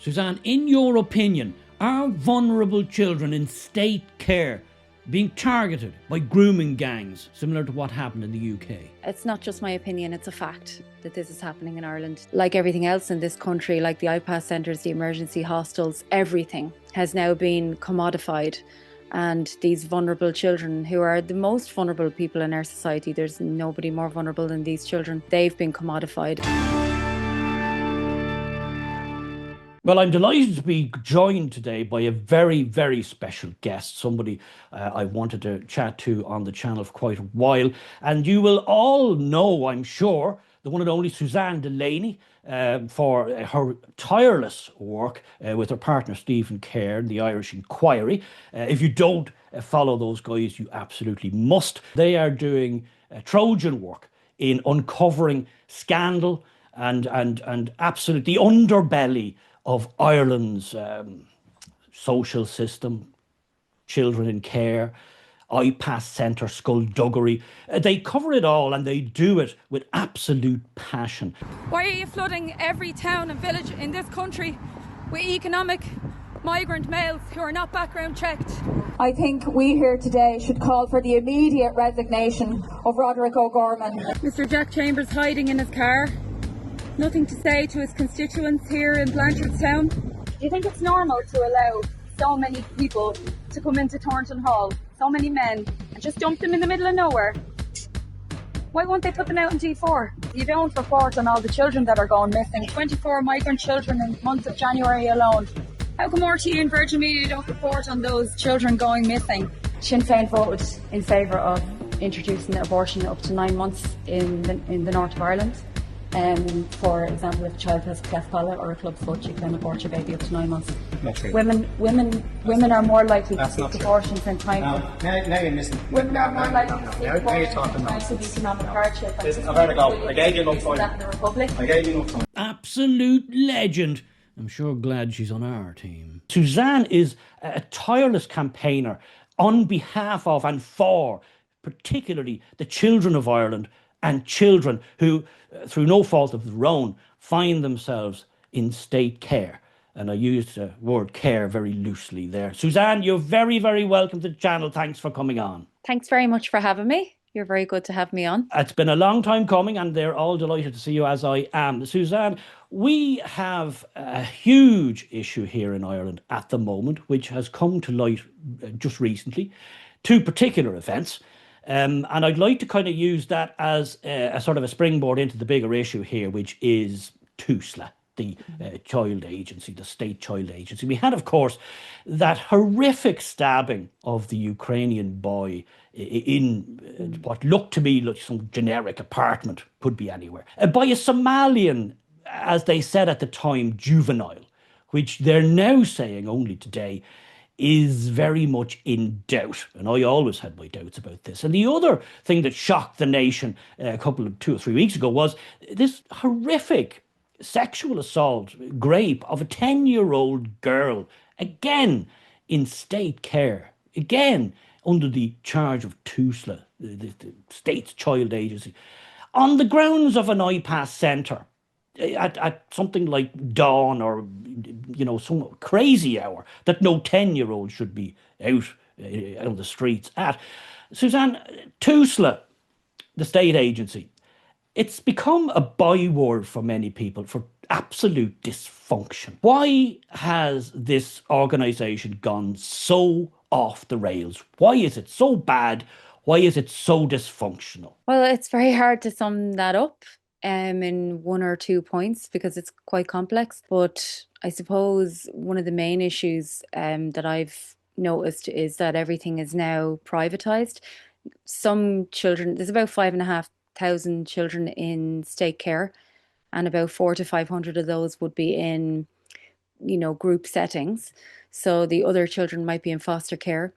Suzanne, in your opinion, are vulnerable children in state care being targeted by grooming gangs, similar to what happened in the UK? It's not just my opinion, it's a fact that this is happening in Ireland. Like everything else in this country, like the IPAS centres, the emergency hostels, everything has now been commodified. And these vulnerable children, who are the most vulnerable people in our society, there's nobody more vulnerable than these children, they've been commodified. Well, I'm delighted to be joined today by a very, very special guest, somebody I wanted to chat to on the channel for quite a while. And you will all know, I'm sure, the one and only Suzanne Delaney for her tireless work with her partner Stephen Cairn, the Irish Inquiry. If you don't follow those guys, you absolutely must. They are doing Trojan work in uncovering scandal and absolutely the underbelly of Ireland's social system, children in care, IPAS centre, skullduggery. They cover it all and they do it with absolute passion. Why are you flooding every town and village in this country with economic migrant males who are not background checked? I think we here today should call for the immediate resignation of Roderick O'Gorman. Mr. Jack Chambers hiding in his car. Nothing to say to his constituents here in Blanchardstown. Do you think it's normal to allow so many people to come into Thornton Hall, so many men, and just dump them in the middle of nowhere? Why won't they put them out in G4? You don't report on all the children that are going missing. 24 migrant children in the month of January alone. How come RTE and Virgin Media don't report on those children going missing? Sinn Féin voted in favour of introducing abortion up to 9 months in the north of Ireland. For example, if a child has a cleft palate or a club foot, you can abort your baby up to 9 months. Not true. Women are more likely That's to seek abortions than trying to. Now you're missing. Women are more likely to seek Now you're abortions talking than trying to nonsense. economic hardship. Listen, I've had a go. I gave you enough That in time. the Republic. I gave you enough time. Absolute legend. I'm sure glad she's on our team. Suzanne is a tireless campaigner on behalf of and for particularly the children of Ireland and children who, through no fault of their own, find themselves in state care. And I used the word care very loosely there. Suzanne, you're very, very welcome to the channel. Thanks for coming on. Thanks very much for having me. You're very good to have me on. It's been a long time coming and they're all delighted to see you, as I am. Suzanne, we have a huge issue here in Ireland at the moment, which has come to light just recently. Two particular events. And I'd like to kind of use that as a sort of a springboard into the bigger issue here, which is Tusla, the child agency, the state child agency. We had, of course, that horrific stabbing of the Ukrainian boy in what looked to me like some generic apartment, could be anywhere, by a Somalian, as they said at the time, juvenile, which they're now saying only today is very much in doubt. And I always had my doubts about this. And the other thing that shocked the nation a couple of 2 or 3 weeks ago was this horrific sexual assault, rape of a 10-year-old girl, again in state care, again under the charge of Tusla, the state's child agency, on the grounds of an IPAS centre. At something like dawn or, some crazy hour that no 10-year-old should be out on the streets at. Suzanne, Tusla, the state agency, it's become a byword for many people for absolute dysfunction. Why has this organisation gone so off the rails? Why is it so bad? Why is it so dysfunctional? Well, it's very hard to sum that up in 1 or 2 points because it's quite complex. But I suppose one of the main issues that I've noticed is that everything is now privatised. Some children, there's about 5,500 children in state care, and about 400 to 500 of those would be in, group settings. So the other children might be in foster care.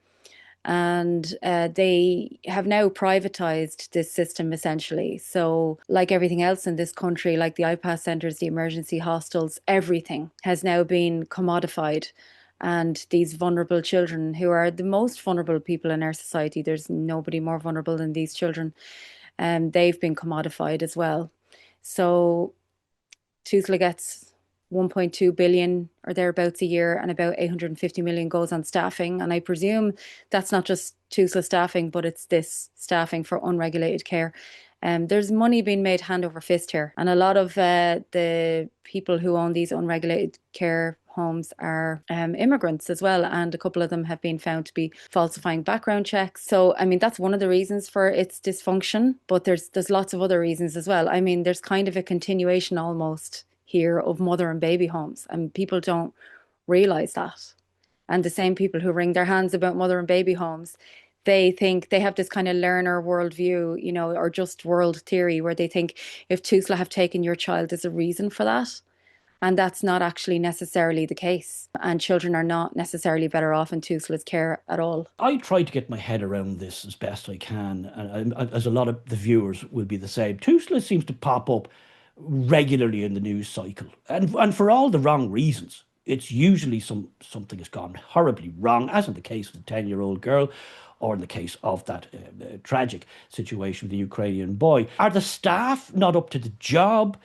And they have now privatized this system essentially. So like everything else in this country, like the IPAS centres, the emergency hostels, everything has now been commodified. And these vulnerable children, who are the most vulnerable people in our society, there's nobody more vulnerable than these children, they've been commodified as well. So Tusla gets 1.2 billion or thereabouts a year, and about 850 million goes on staffing. And I presume that's not just Tusla staffing, but it's this staffing for unregulated care. There's money being made hand over fist here. And a lot of the people who own these unregulated care homes are immigrants as well. And a couple of them have been found to be falsifying background checks. So, I mean, that's one of the reasons for its dysfunction. But there's lots of other reasons as well. I mean, there's kind of a continuation almost here of mother and baby homes. And people don't realise that. And the same people who wring their hands about mother and baby homes, they think they have this kind of learner worldview, you know, or just world theory, where they think if Tusla have taken your child, there's a reason for that. And that's not actually necessarily the case. And children are not necessarily better off in Tusla's care at all. I try to get my head around this as best I can, and as a lot of the viewers will be the same. Tusla seems to pop up regularly in the news cycle, and for all the wrong reasons. It's usually something has gone horribly wrong, as in the case of the 10-year-old girl, or in the case of that tragic situation with the Ukrainian boy. Are the staff not up to the job?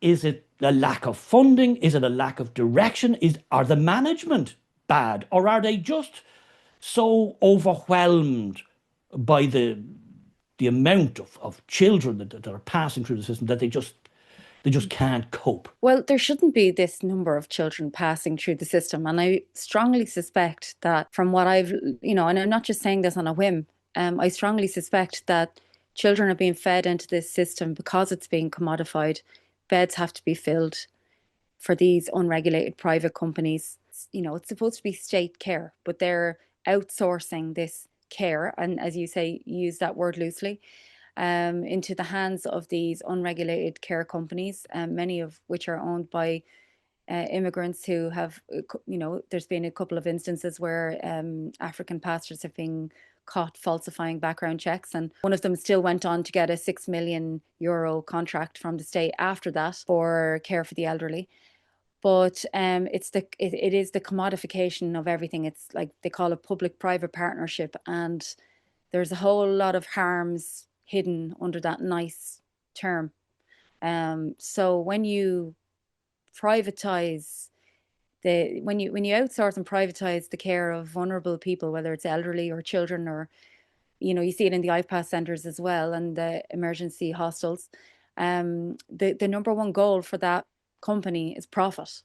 Is it a lack of funding? Is it a lack of direction? Are the management bad? Or are they just so overwhelmed by the amount of children that are passing through the system that they just can't cope? Well, there shouldn't be this number of children passing through the system. And I strongly suspect that from what I've, you know, and I'm not just saying this on a whim, I strongly suspect that children are being fed into this system because it's being commodified. Beds have to be filled for these unregulated private companies. You know, it's supposed to be state care, but they're outsourcing this care. And as you say, use that word loosely. Into the hands of these unregulated care companies, many of which are owned by immigrants who have, you know, there's been a couple of instances where African pastors have been caught falsifying background checks, and one of them still went on to get a €6 million contract from the state after that for care for the elderly. But it is the commodification of everything. It's like they call it public-private partnership, and there's a whole lot of harms hidden under that nice term. So when you privatize when you outsource and privatize the care of vulnerable people, whether it's elderly or children, or, you know, you see it in the IPAS centres as well and the emergency hostels. The number one goal for that company is profit,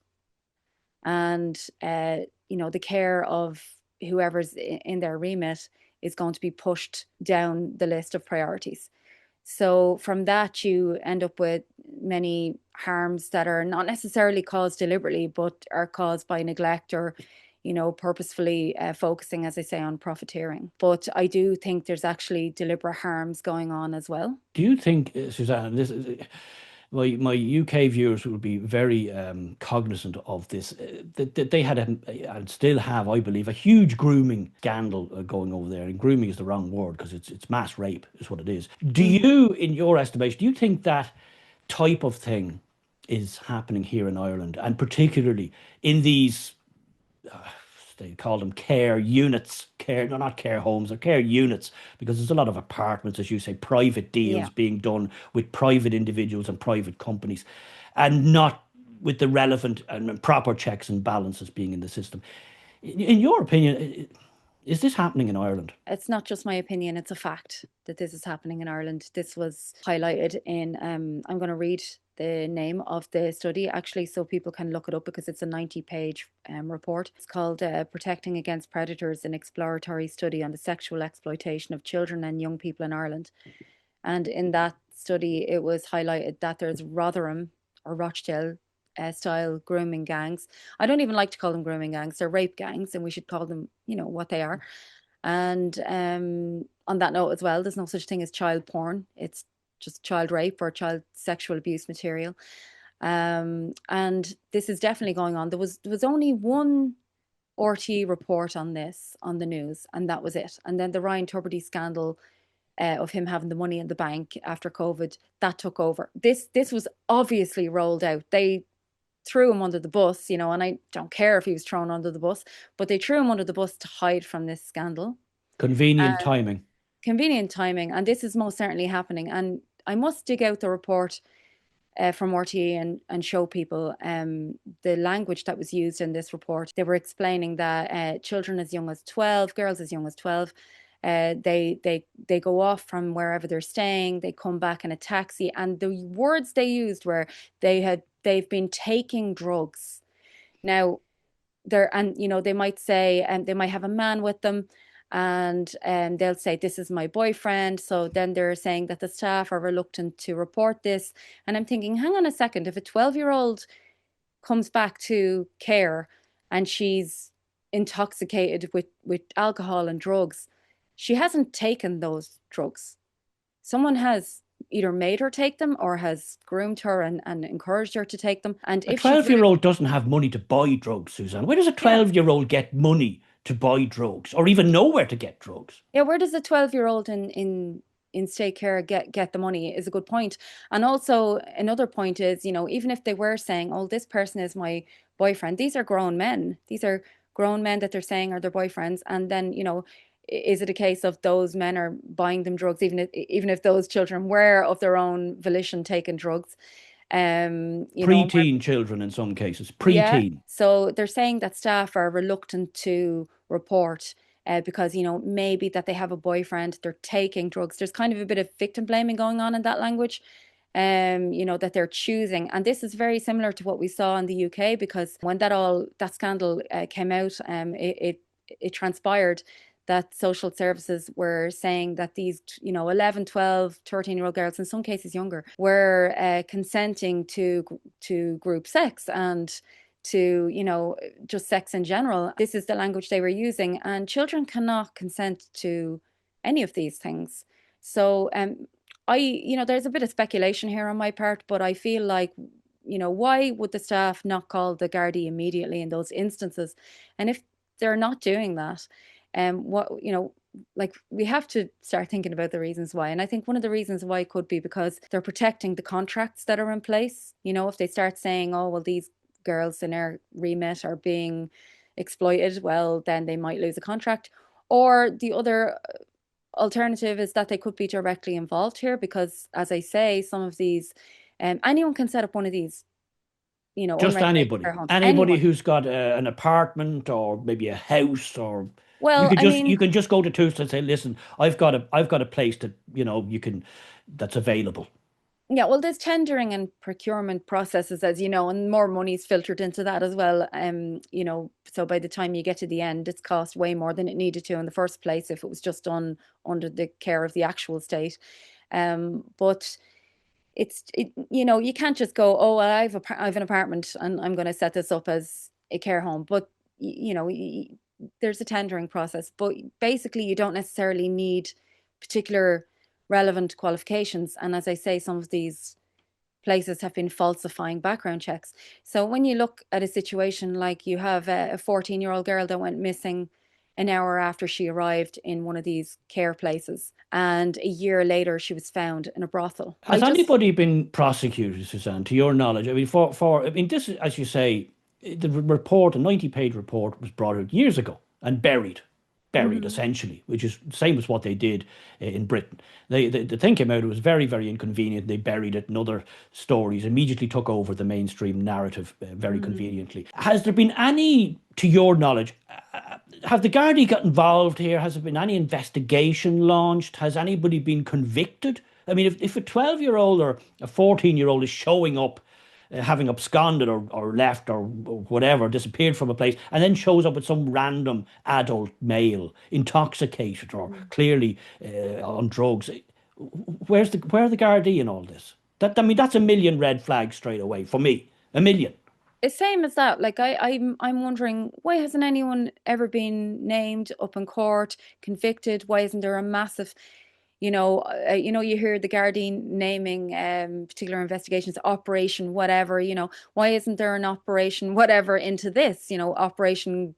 and you know, the care of whoever's in their remit is going to be pushed down the list of priorities. So from that, you end up with many harms that are not necessarily caused deliberately, but are caused by neglect or, you know, purposefully focusing, as I say, on profiteering. But I do think there's actually deliberate harms going on as well. Do you think, Suzanne, this is, my UK viewers will be very cognizant of this, that they had and still have, I believe, a huge grooming scandal going over there. And grooming is the wrong word because it's mass rape is what it is. Do you, in your estimation, do you think that type of thing is happening here in Ireland, and particularly in these, they call them care units, not care homes, or care units, because there's a lot of apartments, as you say, private deals being done with private individuals and private companies, and not with the relevant and proper checks and balances being in the system. In your opinion, is this happening in Ireland? It's not just my opinion, it's a fact that this is happening in Ireland. This was highlighted in, I'm going to read the name of the study actually, so people can look it up, because it's a 90-page report. It's called Protecting Against Predators, an exploratory study on the sexual exploitation of children and young people in Ireland. And in that study, it was highlighted that there's Rotherham or Rochdale style grooming gangs. I don't even like to call them grooming gangs. They're rape gangs, and we should call them, you know, what they are. And on that note as well, there's no such thing as child porn. It's just child rape or child sexual abuse material. And this is definitely going on. There was only one RT report on this on the news, and that was it. And then the Ryan Tubridy scandal of him having the money in the bank after COVID, that took over. This was obviously rolled out. They threw him under the bus, you know, and I don't care if he was thrown under the bus, but they threw him under the bus to hide from this scandal. Convenient timing. Convenient timing. And this is most certainly happening. And I must dig out the report from RTE and show people the language that was used in this report. They were explaining that children as young as 12, girls as young as 12, they go off from wherever they're staying, they come back in a taxi, and the words they used were they've been taking drugs. Now, they might say, they might have a man with them, and they'll say, this is my boyfriend. So then they're saying that the staff are reluctant to report this. And I'm thinking, hang on a second, if a 12-year-old comes back to care and she's intoxicated with alcohol and drugs, she hasn't taken those drugs. Someone has either made her take them or has groomed her and encouraged her to take them. And A if she's 12-year-old doesn't have money to buy drugs, Suzanne. Where does a 12-year-old get money to buy drugs, or even know where to get drugs? Yeah, where does a 12-year-old in state care get the money is a good point. And also another point is, even if they were saying, oh, this person is my boyfriend, these are grown men. These are grown men that they're saying are their boyfriends. And then, is it a case of those men are buying them drugs, even if those children were of their own volition taking drugs? Preteen children in some cases, preteen. Yeah. So they're saying that staff are reluctant to report because, maybe that they have a boyfriend, they're taking drugs. There's kind of a bit of victim blaming going on in that language, that they're choosing. And this is very similar to what we saw in the UK, because when that scandal came out, it transpired that social services were saying that these, 11, 12, 13-year-old girls, in some cases younger, were consenting to group sex and to, just sex in general. This is the language they were using, and children cannot consent to any of these things. So there's a bit of speculation here on my part, but I feel like, why would the staff not call the Gardaí immediately in those instances? And if they're not doing that, we have to start thinking about the reasons why. And I think one of the reasons why could be because they're protecting the contracts that are in place. If they start saying, oh, well, these girls in our remit are being exploited, well, then they might lose a contract. Or the other alternative is that they could be directly involved here, because, as I say, some of these, anyone can set up one of these, just unregulated anybody care homes. Anyone who's got an apartment or maybe a house, or well, you can just go to Tusla and say, listen, I've got a place that that's available. Yeah, well, there's tendering and procurement processes, as you know, and more money's filtered into that as well. So by the time you get to the end, it's cost way more than it needed to in the first place if it was just done under the care of the actual state. But you can't just go, oh, well, I've an apartment and I'm going to set this up as a care home. But there's a tendering process. But basically, you don't necessarily need particular relevant qualifications. And as I say, some of these places have been falsifying background checks. So when you look at a situation like you have a 14-year-old girl that went missing an hour after she arrived in one of these care places, and a year later she was found in a brothel. Has anybody been prosecuted, Suzanne, to your knowledge? I mean, this is, as you say, the report, a 90-page report, was brought out years ago and buried essentially, which is the same as what they did in Britain. The thing came out, it was very, very inconvenient. They buried it, and other stories immediately took over the mainstream narrative very conveniently. Has there been any, to your knowledge, have the Gardaí got involved here? Has there been any investigation launched? Has anybody been convicted? I mean, if a 12-year-old or a 14-year-old is showing up, having absconded or left or whatever, disappeared from a place, and then shows up with some random adult male, intoxicated or clearly on drugs, where are the Gardaí in all this? That's a million red flags straight away for me. A million. It's same as that. Like I'm wondering, why hasn't anyone ever been named up in court, convicted? Why isn't there a massive, you hear the Gardaí naming particular investigations, Operation whatever, why isn't there an Operation whatever into this, Operation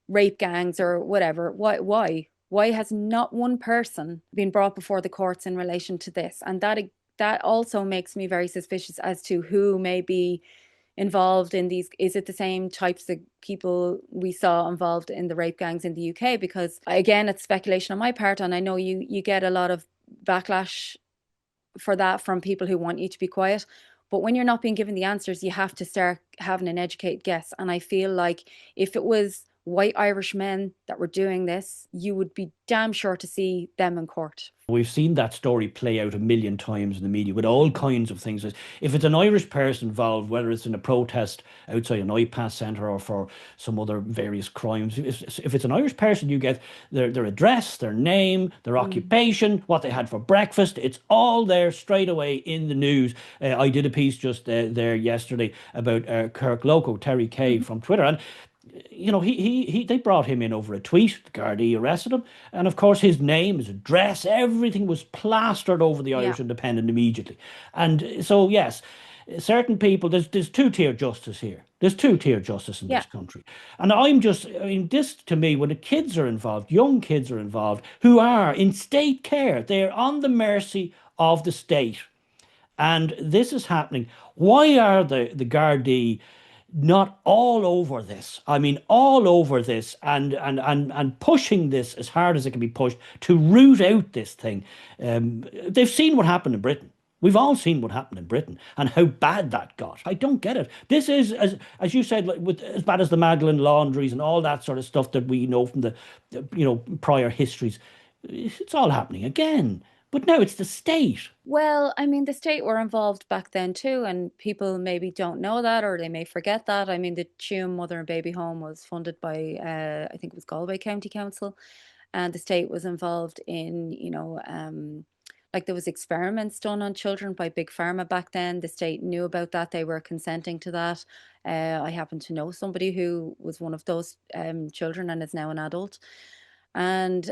Rape Gangs or whatever? Why has not one person been brought before the courts in relation to this? And that also makes me very suspicious as to who may be involved in these. Is it the same types of people we saw involved in the rape gangs in the UK? Because again, it's speculation on my part, and I know you get a lot of backlash for that from people who want you to be quiet. But when you're not being given the answers, you have to start having an educated guess. And I feel like if it was white Irish men that were doing this, you would be damn sure to see them in court. We've seen that story play out a million times in the media with all kinds of things. If it's an Irish person involved, whether it's in a protest outside an IPAS centre or for some other various crimes, if it's an Irish person, you get their address, their name, their occupation, what they had for breakfast. It's all there straight away in the news. I did a piece just there yesterday about Kirk Loco, Terry Kay from Twitter. And you know, they brought him in over a tweet. The Gardaí arrested him, and of course, his name, his address, everything was plastered over the Irish Independent immediately. And so, yes, certain people, there's two-tier justice here. There's two-tier justice in this country, and I mean, this to me, when the kids are involved, young kids are involved, who are in state care, they're on the mercy of the state, and this is happening. Why are the Gardaí not all over this? I mean, all over this, and pushing this as hard as it can be pushed to root out this thing. They've seen what happened in Britain. We've all seen what happened in Britain and how bad that got. I don't get it. This is, as you said, like, as bad as the Magdalen laundries and all that sort of stuff that we know from the prior histories. It's all happening again. But now it's the state. Well, I mean, the state were involved back then too, and people maybe don't know that, or they may forget that. I mean, the Tuam Mother and Baby Home was funded by, I think it was Galway County Council, and the state was involved in, like there was experiments done on children by Big Pharma back then. The state knew about that. They were consenting to that. I happen to know somebody who was one of those children and is now an adult. And,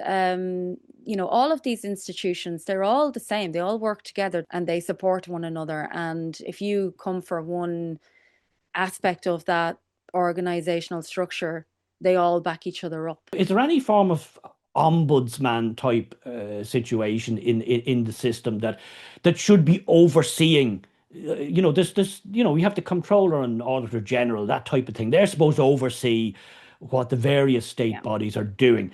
all of these institutions, they're all the same. They all work together and they support one another. And if you come for one aspect of that organizational structure, they all back each other up. Is there any form of ombudsman type situation in the system that should be overseeing? We have the Comptroller and Auditor General, that type of thing. They're supposed to oversee what the various state bodies are doing.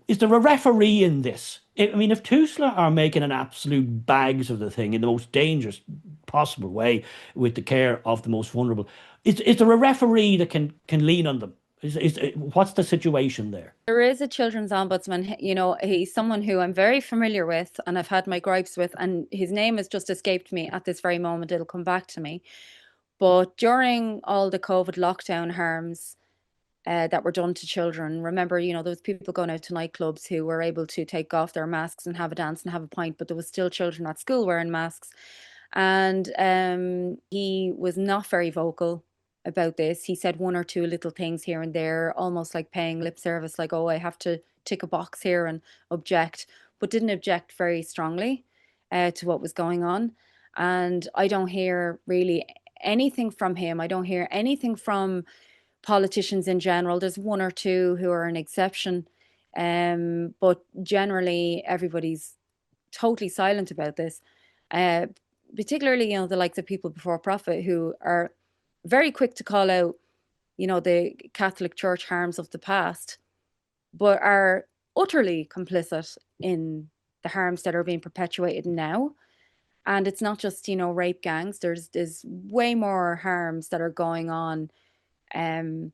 Is there a referee in this? I mean, if Tusla are making an absolute bags of the thing in the most dangerous possible way with the care of the most vulnerable, is there a referee that can lean on them? What's the situation there? There is a children's ombudsman. He's someone who I'm very familiar with and I've had my gripes with, and his name has just escaped me at this very moment. It'll come back to me. But during all the COVID lockdown harms that were done to children, remember, there was people going out to nightclubs who were able to take off their masks and have a dance and have a pint, but there was still children at school wearing masks. And he was not very vocal about this. He said one or two little things here and there, almost like paying lip service, like, oh, I have to tick a box here and object, but didn't object very strongly to what was going on. And I don't hear really anything from him. I don't hear anything from politicians in general. There's one or two who are an exception, but generally everybody's totally silent about this. Particularly, the likes of people before profit who are very quick to call out, the Catholic Church harms of the past, but are utterly complicit in the harms that are being perpetuated now. And it's not just, rape gangs. There's way more harms that are going on, out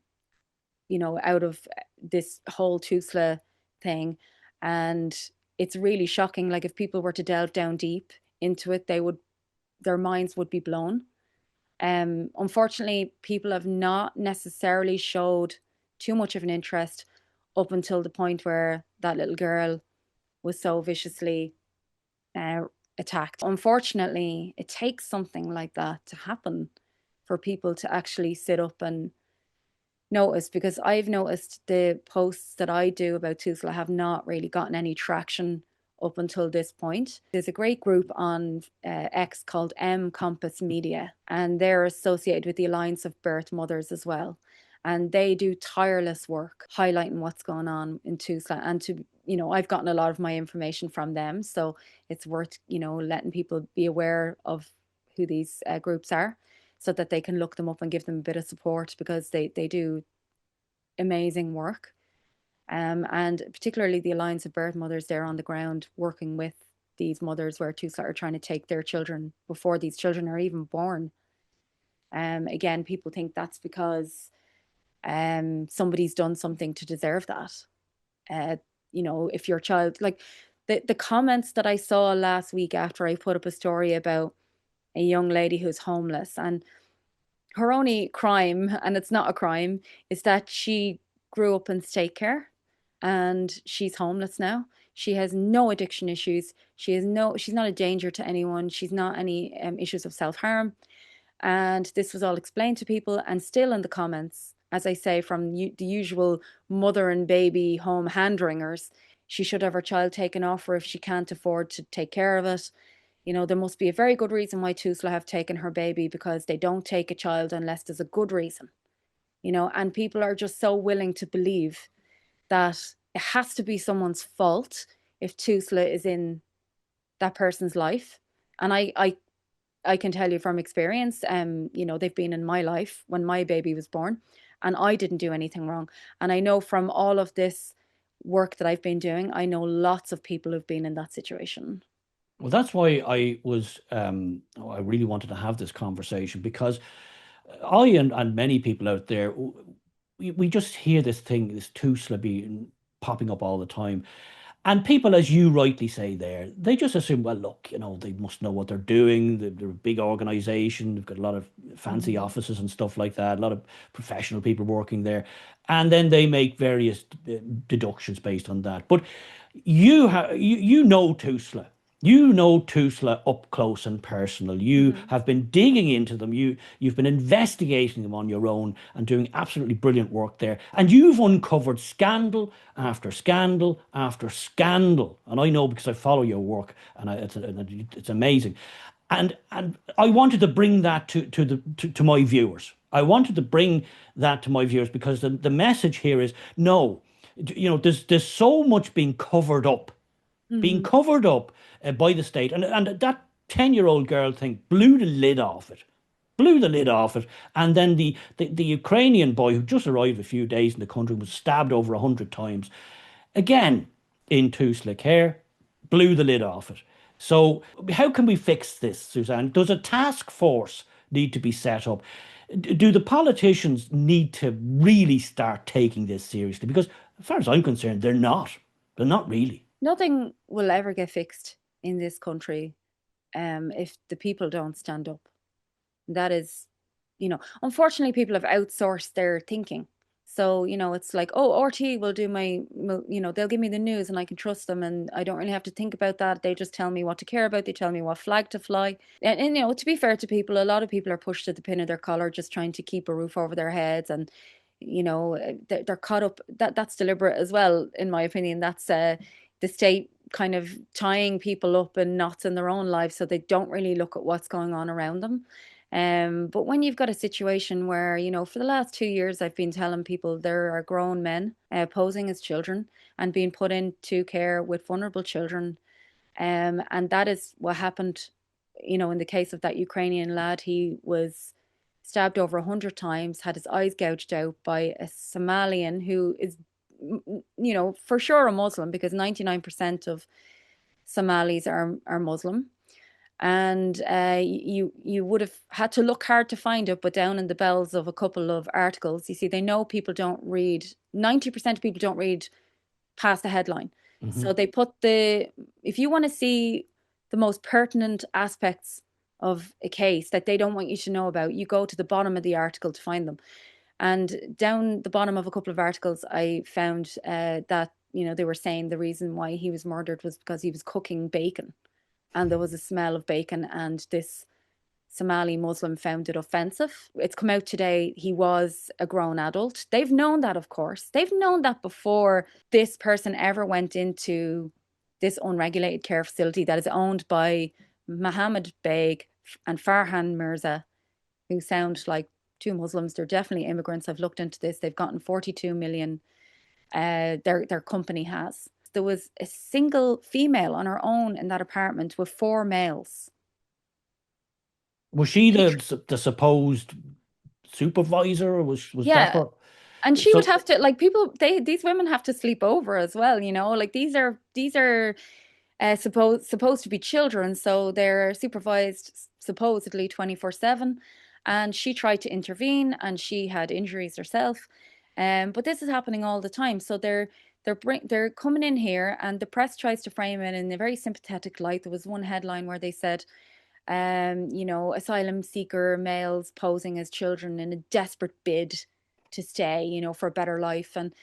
of this whole Tusla thing. And it's really shocking. Like, if people were to delve down deep into it, their minds would be blown. Unfortunately, people have not necessarily showed too much of an interest up until the point where that little girl was so viciously attacked. Unfortunately, it takes something like that to happen for people to actually sit up and notice, because I've noticed the posts that I do about Tusla have not really gotten any traction up until this point. There's a great group on X called Compass Media, and they're associated with the Alliance of Birth Mothers as well. And they do tireless work highlighting what's going on in Tusla. And I've gotten a lot of my information from them, so it's worth, letting people be aware of who these groups are, so that they can look them up and give them a bit of support, because they do amazing work. And particularly the Alliance of Birth Mothers, they're on the ground working with these mothers where Tusla are trying to take their children before these children are even born. Again, people think that's because somebody's done something to deserve that. If your child, like the comments that I saw last week after I put up a story about a young lady who's homeless, and her only crime, and it's not a crime, is that she grew up in state care and she's homeless now. She has no addiction issues. She's not a danger to anyone. She's not any issues of self-harm. And this was all explained to people, and still in the comments, as I say, from the usual mother and baby home hand-wringers, she should have her child taken off her if she can't afford to take care of it. There must be a very good reason why Tusla have taken her baby, because they don't take a child unless there's a good reason. And people are just so willing to believe that it has to be someone's fault if Tusla is in that person's life. And I can tell you from experience, they've been in my life when my baby was born, and I didn't do anything wrong. And I know from all of this work that I've been doing, I know lots of people who've been in that situation. Well, that's why I really wanted to have this conversation, because I and many people out there, we just hear this Tusla being popping up all the time. And people, as you rightly say there, they just assume, well, look, they must know what they're doing. They're a big organization. They've got a lot of fancy offices and stuff like that, a lot of professional people working there. And then they make various deductions based on that. But you know Tusla. You know Tusla up close and personal. You have been digging into them. You've been investigating them on your own and doing absolutely brilliant work there. And you've uncovered scandal after scandal after scandal. And I know because I follow your work, and it's amazing. And I wanted to bring that to my viewers. I wanted to bring that to my viewers because the message here is no. There's so much being covered up. Being covered up by the state. And that 10-year-old girl thing blew the lid off it. And then the Ukrainian boy who just arrived a few days in the country was stabbed over 100 times. Again, in Tusla care, blew the lid off it. So how can we fix this, Suzanne? Does a task force need to be set up? Do the politicians need to really start taking this seriously? Because as far as I'm concerned, they're not. They're not really. Nothing will ever get fixed in this country if the people don't stand up. That is, unfortunately, people have outsourced their thinking. So, it's like, oh, RT will do they'll give me the news and I can trust them and I don't really have to think about that. They just tell me what to care about. They tell me what flag to fly. And to be fair to people, a lot of people are pushed to the pin of their collar just trying to keep a roof over their heads, and they're caught up. That's deliberate as well, in my opinion. That's the state kind of tying people up in knots in their own lives so they don't really look at what's going on around them. But when you've got a situation where, for the last 2 years, I've been telling people there are grown men posing as children and being put into care with vulnerable children. And that is what happened, in the case of that Ukrainian lad. He was stabbed over 100 times, had his eyes gouged out by a Somalian who is, for sure a Muslim, because 99% of Somalis are Muslim. And you would have had to look hard to find it, but down in the bells of a couple of articles, you see, they know people don't read, 90% of people don't read past the headline. So they put if you want to see the most pertinent aspects of a case that they don't want you to know about, you go to the bottom of the article to find them. And down the bottom of a couple of articles, I found that, they were saying the reason why he was murdered was because he was cooking bacon. And there was a smell of bacon, and this Somali Muslim found it offensive. It's come out today he was a grown adult. They've known that, of course. They've known that before this person ever went into this unregulated care facility that is owned by Mohammed Beg and Farhan Mirza, who sound like two Muslims. They're definitely immigrants. I've looked into this. They've gotten 42 million. Their company has. There was a single female on her own in that apartment with 4 males. Was she the supposed supervisor, or was that her? And she would have to, like, these women have to sleep over as well, like these are supposed to be children, so they're supervised supposedly 24/7. And she tried to intervene, and she had injuries herself. But this is happening all the time. So they're coming in here, and the press tries to frame it in a very sympathetic light. There was one headline where they said, asylum seeker males posing as children in a desperate bid to stay, for a better life. And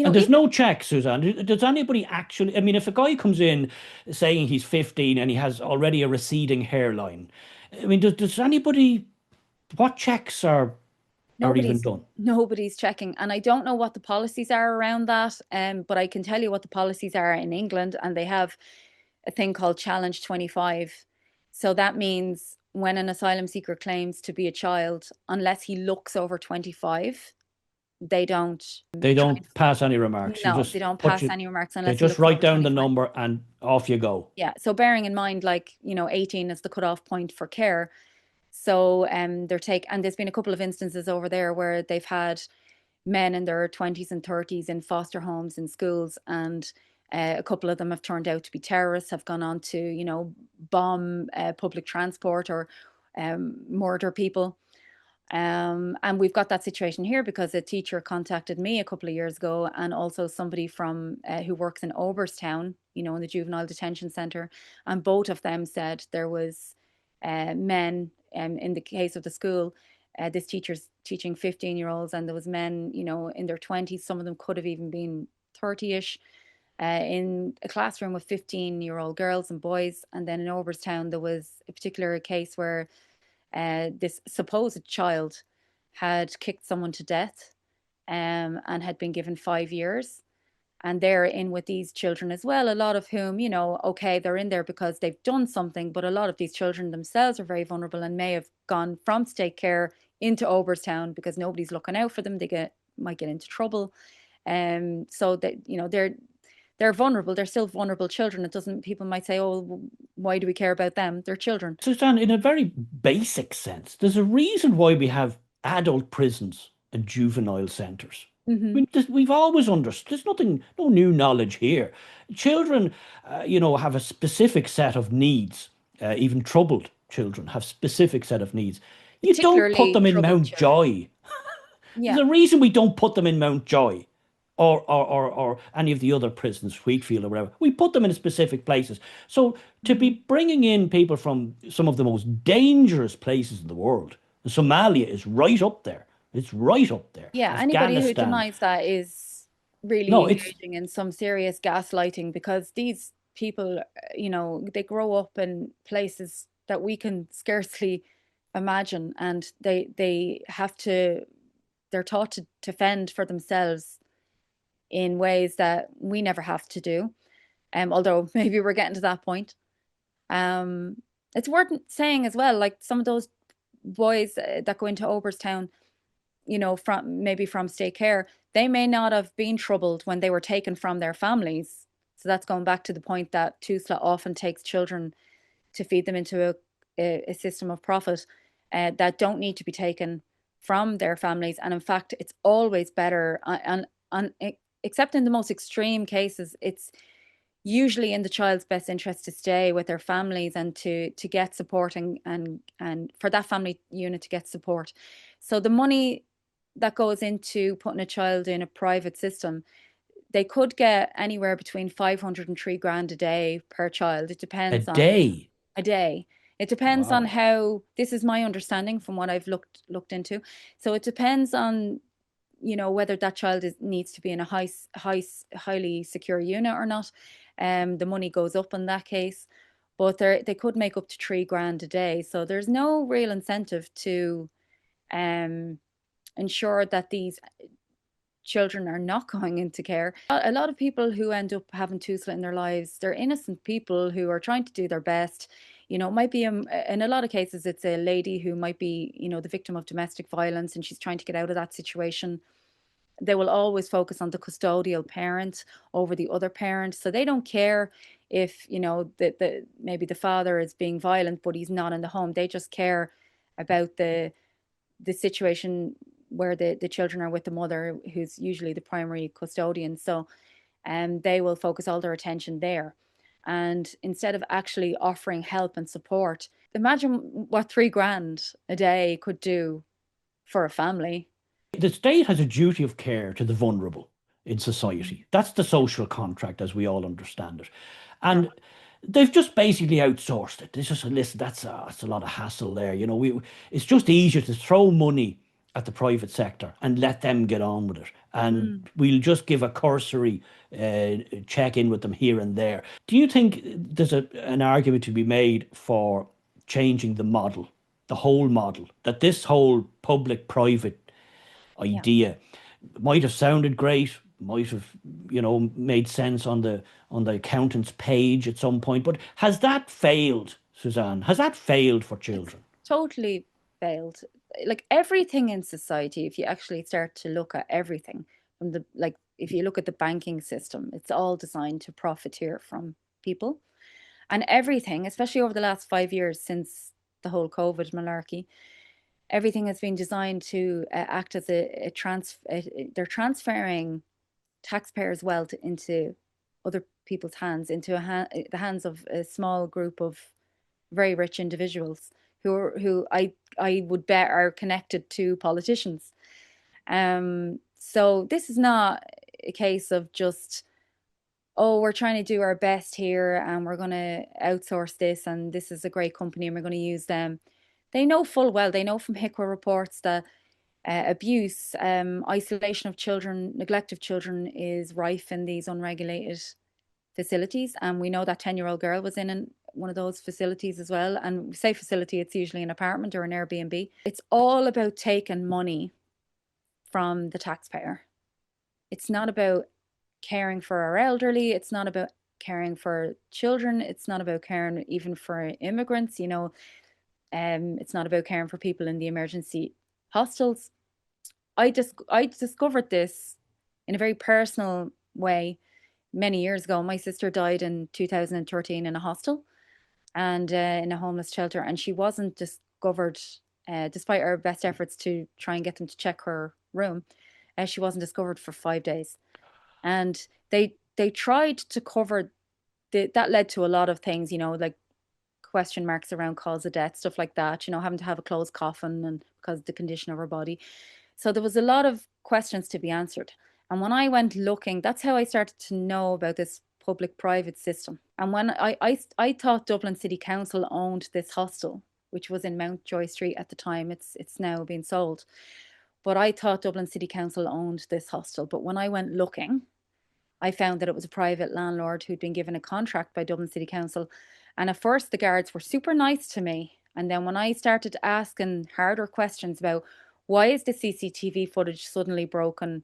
And there's no check, Suzanne. Does anybody actually? I mean, if a guy comes in saying he's 15 and he has already a receding hairline, I mean, does anybody? What checks are even done? Nobody's checking, and I don't know what the policies are around that. But I can tell you what the policies are in England, and they have a thing called Challenge 25. So that means when an asylum seeker claims to be a child, unless he looks over 25, they don't pass any remarks. No, they don't pass any remarks unless they just write down the number and off you go. Yeah. So bearing in mind, 18 is the cutoff point for care. So and there's been a couple of instances over there where they've had men in their 20s and 30s in foster homes and schools, and a couple of them have turned out to be terrorists, have gone on to bomb public transport or murder people. And we've got that situation here because a teacher contacted me a couple of years ago, and also somebody from who works in Oberstown, in the juvenile detention center, and both of them said there was men. In the case of the school, this teacher's teaching 15-year-olds, and there was men, in their 20s. Some of them could have even been 30-ish, in a classroom with 15-year-old girls and boys. And then in Oberstown, there was a particular case where this supposed child had kicked someone to death, and had been given 5 years. And they're in with these children as well, a lot of whom, okay, they're in there because they've done something, but a lot of these children themselves are very vulnerable and may have gone from state care into Oberstown because nobody's looking out for them. They might get into trouble. So that, they're vulnerable. They're still vulnerable children. People might say, oh, why do we care about them? They're children. Suzanne, in a very basic sense, there's a reason why we have adult prisons and juvenile centres. Mm-hmm. I mean, we've always understood. There's no new knowledge here. Children, have a specific set of needs. Even troubled children have specific set of needs. You don't put them in Mountjoy. Yeah. There's a reason we don't put them in Mountjoy or any of the other prisons, Wheatfield or whatever. We put them in specific places. So to be bringing in people from some of the most dangerous places in the world, Somalia is right up there. It's right up there. Yeah, anybody who denies that is really engaging in some serious gaslighting, because these people, they grow up in places that we can scarcely imagine, and they're taught to fend for themselves in ways that we never have to do. Although maybe we're getting to that point. It's worth saying as well, like some of those boys that go into Oberstown, from state care, they may not have been troubled when they were taken from their families. So that's going back to the point that Tusla often takes children to feed them into a system of profit that don't need to be taken from their families. And in fact, it's always better, except in the most extreme cases, it's usually in the child's best interest to stay with their families and to get support and for that family unit to get support. So the money that goes into putting a child in a private system, they could get anywhere between 500 and 3 grand a day per child. It depends on a day. It depends on how. This is my understanding from what I've looked into. So it depends on whether that child needs to be in a highly secure unit or not. The money goes up in that case, but they could make up to 3 grand a day. So there's no real incentive to ensure that these children are not going into care. A lot of people who end up having Tusla in their lives, they're innocent people who are trying to do their best. It might be, in a lot of cases, it's a lady who might be, the victim of domestic violence, and she's trying to get out of that situation. They will always focus on the custodial parent over the other parent. So they don't care if, maybe the father is being violent, but he's not in the home. They just care about the situation where the children are with the mother, who's usually the primary custodian. So they will focus all their attention there. And instead of actually offering help and support, imagine what $3,000 a day could do for a family. The state has a duty of care to the vulnerable in society. That's the social contract as we all understand it. And they've just basically outsourced it. They just said, listen, that's a lot of hassle there. You know, it's just easier to throw money at the private sector and let them get on with it. And we'll just give a cursory check in with them here and there. Do you think there's an argument to be made for changing the model, the whole model, that this whole public-private idea might have sounded great, might have, you know, made sense on the accountant's page at some point, but has that failed, Suzanne? Has that failed for children? Totally failed. Like everything in society, if you actually start to look at everything, from the, like, if you look at the banking system, it's all designed to profiteer from people. And everything, especially over the last 5 years since the whole COVID malarkey, everything has been designed to act as they're transferring taxpayers' wealth into other people's hands, into the hands of a small group of very rich individuals who I would bet are connected to politicians. So this is not a case of just, oh, we're trying to do our best here and we're going to outsource this and this is a great company and we're going to use them. They know full well, they know from HICWA reports that abuse, isolation of children, neglect of children is rife in these unregulated facilities. And we know that 10-year-old girl was in one of those facilities as well. And we say facility, it's usually an apartment or an Airbnb. It's all about taking money from the taxpayer. It's not about caring for our elderly. It's not about caring for children. It's not about caring even for immigrants, you know. It's not about caring for people in the emergency hostels. I discovered this in a very personal way many years ago. My sister died in 2013 in a hostel and in a homeless shelter, and she wasn't discovered, despite our best efforts to try and get them to check her room. She wasn't discovered for 5 days, and they tried to cover that led to a lot of things, you know, like question marks around cause of death, stuff like that, you know, having to have a closed coffin and because of the condition of her body. So there was a lot of questions to be answered. And when I went looking, that's how I started to know about this public-private system. And when I thought Dublin City Council owned this hostel, which was in Mountjoy Street at the time. It's now been sold. But I thought Dublin City Council owned this hostel. But when I went looking, I found that it was a private landlord who'd been given a contract by Dublin City Council. And at first the guards were super nice to me. And then when I started asking harder questions about why is the CCTV footage suddenly broken?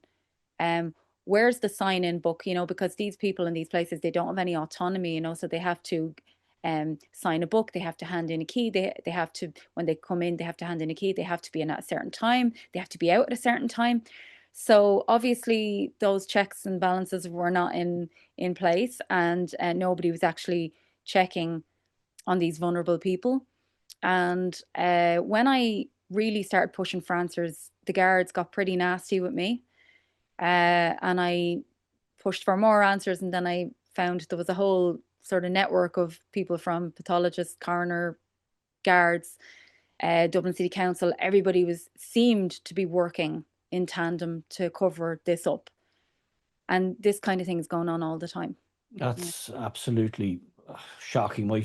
Where's the sign-in book? You know, because these people in these places, they don't have any autonomy, you know, so they have to sign a book, they have to hand in a key, they have to, when they come in, they have to hand in a key, they have to be in at a certain time, they have to be out at a certain time. So obviously those checks and balances were not in place, and nobody was actually checking on these vulnerable people. And when I really started pushing for answers, the guards got pretty nasty with me, and I pushed for more answers, and then I found there was a whole sort of network of people, from pathologists, coroner, guards, Dublin City Council. Everybody seemed to be working in tandem to cover this up, and this kind of thing is going on all the time. That's absolutely shocking. My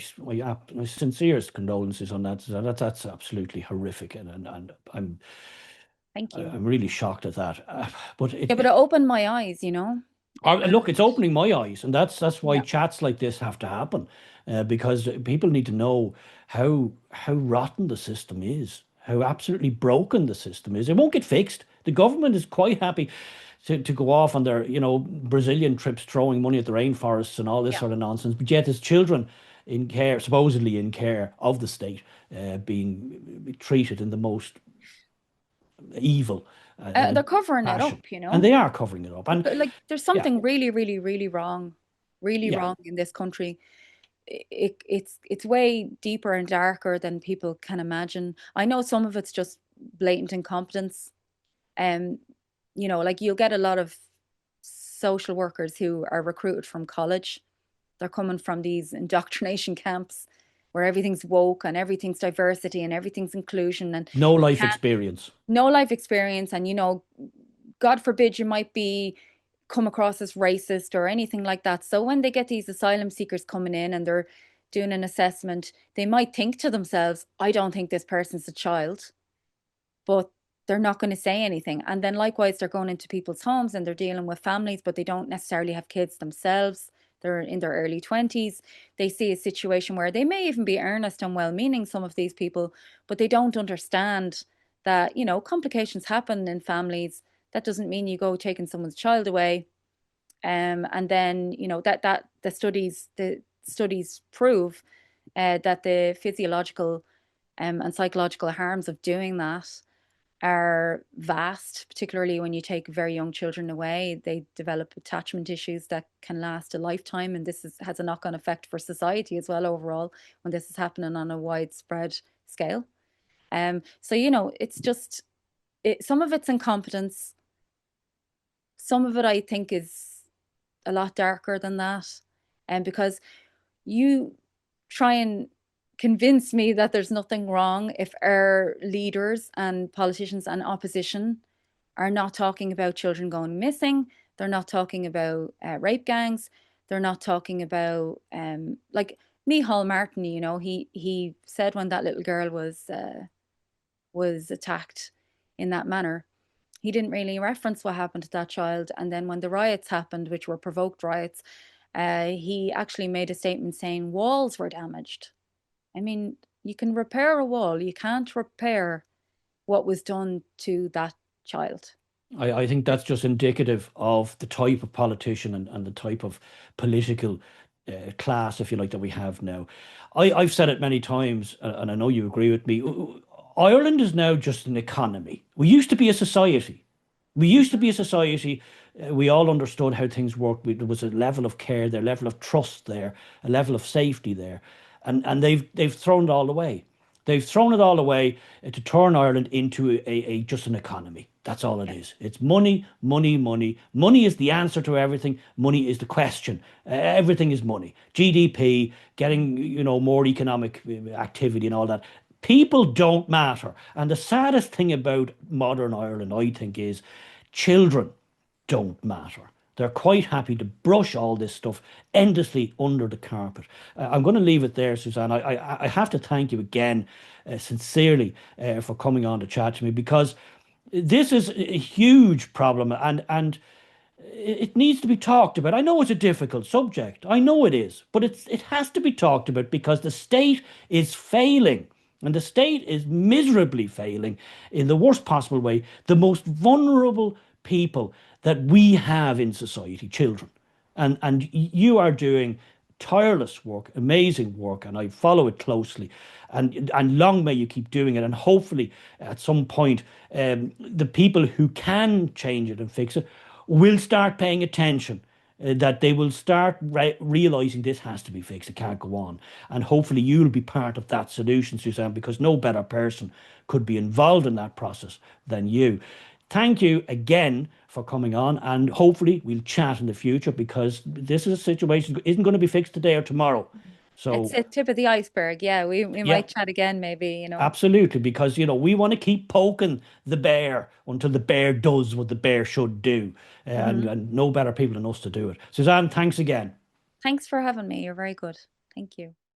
sincerest condolences on that. That's absolutely horrific, and I'm Thank you. I'm really shocked at that. But it opened my eyes, you know. Look, it's opening my eyes, and that's why chats like this have to happen, because people need to know how rotten the system is, how absolutely broken the system is. It won't get fixed. The government is quite happy to go off on their, you know, Brazilian trips, throwing money at the rainforests and all this sort of nonsense. But yet there's children in care, supposedly in care of the state, being treated in the most evil. They're covering it up, you know. And they are covering it up. And like, there's something really, really, really wrong, wrong in this country. It's way deeper and darker than people can imagine. I know some of it's just blatant incompetence. You know, like, you'll get a lot of social workers who are recruited from college. They're coming from these indoctrination camps where everything's woke and everything's diversity and everything's inclusion, and No you life can't, experience. no life experience. And, God forbid you might come across as racist or anything like that. So when they get these asylum seekers coming in and they're doing an assessment, they might think to themselves, I don't think this person's a child, but they're not going to say anything. And then likewise, they're going into people's homes and they're dealing with families, but they don't necessarily have kids themselves. They're in their early 20s. They see a situation where they may even be earnest and well-meaning, some of these people, but they don't understand that, complications happen in families. That doesn't mean you go taking someone's child away. And then, that the studies prove that the physiological and psychological harms of doing that are vast, particularly when you take very young children away. They develop attachment issues that can last a lifetime, and this has a knock-on effect for society as well overall when this is happening on a widespread scale. So it's just some of it's incompetence. Some of it I think is a lot darker than that, and because you try and convince me that there's nothing wrong if our leaders and politicians and opposition are not talking about children going missing. They're not talking about rape gangs. They're not talking about like Micheál Martin. He said when that little girl was attacked in that manner, he didn't really reference what happened to that child. And then when the riots happened, which were provoked riots, he actually made a statement saying walls were damaged. I mean, you can repair a wall. You can't repair what was done to that child. I think that's just indicative of the type of politician and the type of political class, if you like, that we have now. I've said it many times, and I know you agree with me. Ireland is now just an economy. We used to be a society. We all understood how things worked. There was a level of care there, a level of trust there, a level of safety there. And they've thrown it all away. They've thrown it all away to turn Ireland into a just an economy. That's all it is. It's money, money, money. Money is the answer to everything. Money is the question. Everything is money. GDP, getting more economic activity and all that. People don't matter. And the saddest thing about modern Ireland, I think, is children don't matter. They're quite happy to brush all this stuff endlessly under the carpet. I'm going to leave it there, Suzanne. I have to thank you again, sincerely, for coming on to chat to me, because this is a huge problem and it needs to be talked about. I know it's a difficult subject. I know it is, but it has to be talked about because the state is failing. And the state is miserably failing in the worst possible way the most vulnerable people that we have in society, children. And you are doing tireless work, amazing work, and I follow it closely. And long may you keep doing it. And hopefully at some point, the people who can change it and fix it will start paying attention. That they will start realizing this has to be fixed. It can't go on. And hopefully you'll be part of that solution, Suzanne, because no better person could be involved in that process than you. Thank you again for coming on, and hopefully we'll chat in the future, because this is a situation that isn't going to be fixed today or tomorrow. So it's a tip of the iceberg. Yeah, we might chat again, maybe. Absolutely, because we want to keep poking the bear until the bear does what the bear should do, and no better people than us to do it. Suzanne, thanks again. Thanks for having me. You're very good. Thank you.